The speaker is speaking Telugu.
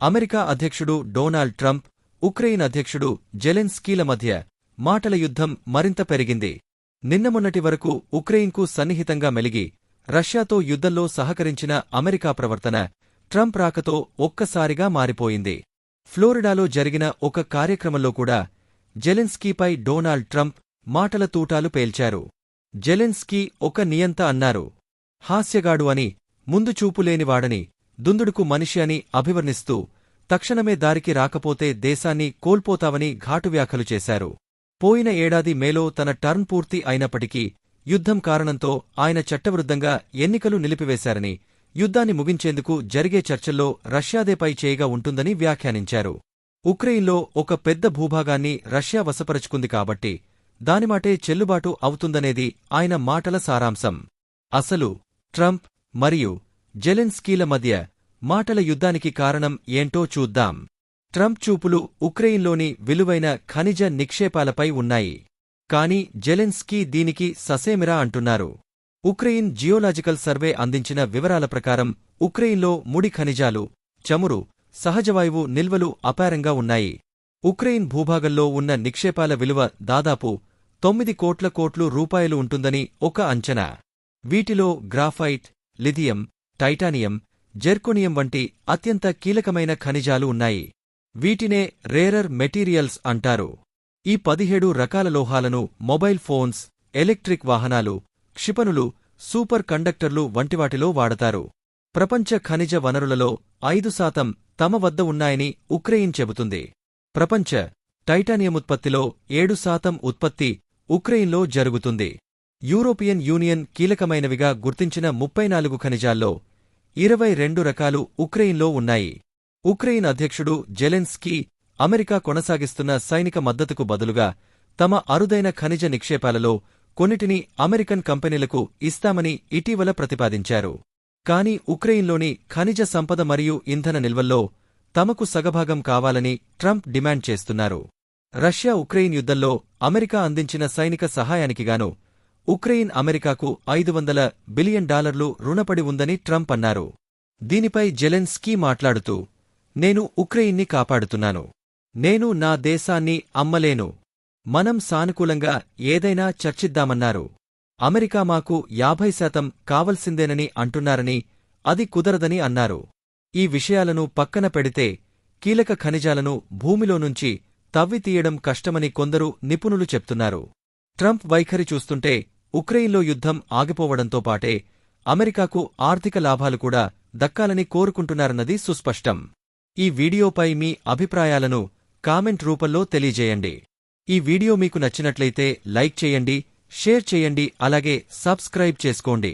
అమెరికా అధ్యక్షుడు డొనాల్డ్ ట్రంప్, ఉక్రెయిన్ అధ్యక్షుడు జెలెన్స్కీల మధ్య మాటల యుద్ధం మరింత పెరిగింది. నిన్నమొన్నటి వరకు ఉక్రెయిన్కు సన్నిహితంగా మెలిగి రష్యాతో యుద్ధంలో సహకరించిన అమెరికా ప్రవర్తన ట్రంప్ రాకతో ఒక్కసారిగా మారిపోయింది. ఫ్లోరిడాలో జరిగిన ఒక కార్యక్రమంలో కూడా జెలెన్స్కీపై డొనాల్డ్ ట్రంప్ మాటల తూటాలు పేల్చారు. జెలెన్స్కీ ఒక నియంత అన్నారు. హాస్యగాడు అని, ముందు చూపులేనివాడని, దుందుడుకు మనిషి అని అభివర్ణిస్తూ తక్షణమే దారికి రాకపోతే దేశాన్ని కోల్పోతావని ఘాటు వ్యాఖ్యలు చేశారు. పోయిన ఏడాది మేలో తన టర్మ్ పూర్తి అయినప్పటికీ యుద్ధం కారణంతో ఆయన చట్టవిరుద్ధంగా ఎన్నికలు నిలిపివేశారని, యుద్ధాన్ని ముగించేందుకు జరిగే చర్చల్లో రష్యాదే పై చేయిగా ఉంటుందని వ్యాఖ్యానించారు. ఉక్రెయిన్లో ఒక పెద్ద భూభాగాన్ని రష్యా వశపరుచుకుంది కాబట్టి దానిమాటే చెల్లుబాటు అవుతుందనేది ఆయన మాటల సారాంశం. అసలు ట్రంప్ మరియు జెలెన్స్కీల మధ్య మాటల యుద్ధానికి కారణం ఏంటో చూద్దాం. ట్రంప్ చూపులు ఉక్రెయిన్లోని విలువైన ఖనిజ నిక్షేపాలపై ఉన్నాయి. కాని జెలెన్స్కీ దీనికి ససేమిరా అంటున్నారు. ఉక్రెయిన్ జియోలాజికల్ సర్వే అందించిన వివరాల ప్రకారం ఉక్రెయిన్లో ముడి ఖనిజాలు, చమురు, సహజవాయువు నిల్వలు అపారంగా ఉన్నాయి. ఉక్రెయిన్ భూభాగంలో ఉన్న నిక్షేపాల విలువ దాదాపు 9 కోట్ల రూపాయలు ఉంటుందని ఒక అంచనా. వీటిలో గ్రాఫైట్, లిథియం, టైటానియం, జెర్కోనియం వంటి అత్యంత కీలకమైన ఖనిజాలు ఉన్నాయి. వీటినే రేరర్ మెటీరియల్స్ అంటారు. ఈ 17 రకాల లోహాలను మొబైల్ ఫోన్స్, ఎలక్ట్రిక్ వాహనాలు, క్షిపణులు, సూపర్ కండక్టర్లు వంటివాటిలో వాడతారు. ప్రపంచ ఖనిజ వనరులలో 5% తమ వద్ద ఉన్నాయని ఉక్రెయిన్ చెబుతుంది. ప్రపంచ టైటానియం ఉత్పత్తిలో 7% ఉత్పత్తి ఉక్రెయిన్లో జరుగుతుంది. యూరోపియన్ యూనియన్ కీలకమైనవిగా గుర్తించిన 34 ఖనిజాల్లో 22 రకాలు ఉక్రెయిన్లో ఉన్నాయి. ఉక్రెయిన్ అధ్యక్షుడు జెలెన్స్కీ అమెరికా కొనసాగిస్తున్న సైనిక మద్దతుకు బదులుగా తమ అరుదైన ఖనిజ నిక్షేపాలలో కొన్నిటిని అమెరికన్ కంపెనీలకు ఇస్తామని ఇటీవల ప్రతిపాదించారు. కాని ఉక్రెయిన్లోని ఖనిజ సంపద మరియు ఇంధన నిల్వల్లో తమకు సగభాగం కావాలని ట్రంప్ డిమాండ్ చేస్తున్నారు. రష్యా ఉక్రెయిన్ యుద్ధంలో అమెరికా అందించిన సైనిక సహాయానికిగాను ఉక్రెయిన్ అమెరికాకు $500 బిలియన్ రుణపడి ఉందని ట్రంప్ అన్నారు. దీనిపై జెలెన్స్కీ మాట్లాడుతూ, నేను ఉక్రెయిన్ని కాపాడుతున్నాను. నేను నా దేశాన్ని అమ్మలేను. మనం సానుకూలంగా ఏదైనా చర్చిద్దామన్నారు. అమెరికా మాకు 50% కావల్సిందేనని అంటున్నారని, అది కుదరదని అన్నారు. ఈ విషయాలను పక్కన పెడితే కీలక ఖనిజాలను భూమిలో నుంచి తవ్వితీయడం కష్టమని కొందరు నిపుణులు చెప్తున్నారు. ట్రంప్ వైఖరి చూస్తుంటే ఉక్రెయిన్లో యుద్ధం ఆగిపోవడంతో పాటే అమెరికాకు ఆర్థిక లాభాలు కూడా దక్కాలని కోరుకుంటున్నారన్నది సుస్పష్టం. ఈ వీడియోపై మీ అభిప్రాయాలను కామెంట్ రూపంలో తెలియజేయండి. ఈ వీడియో మీకు నచ్చినట్లయితే లైక్ చేయండి, షేర్ చేయండి, అలాగే సబ్స్క్రైబ్ చేసుకోండి.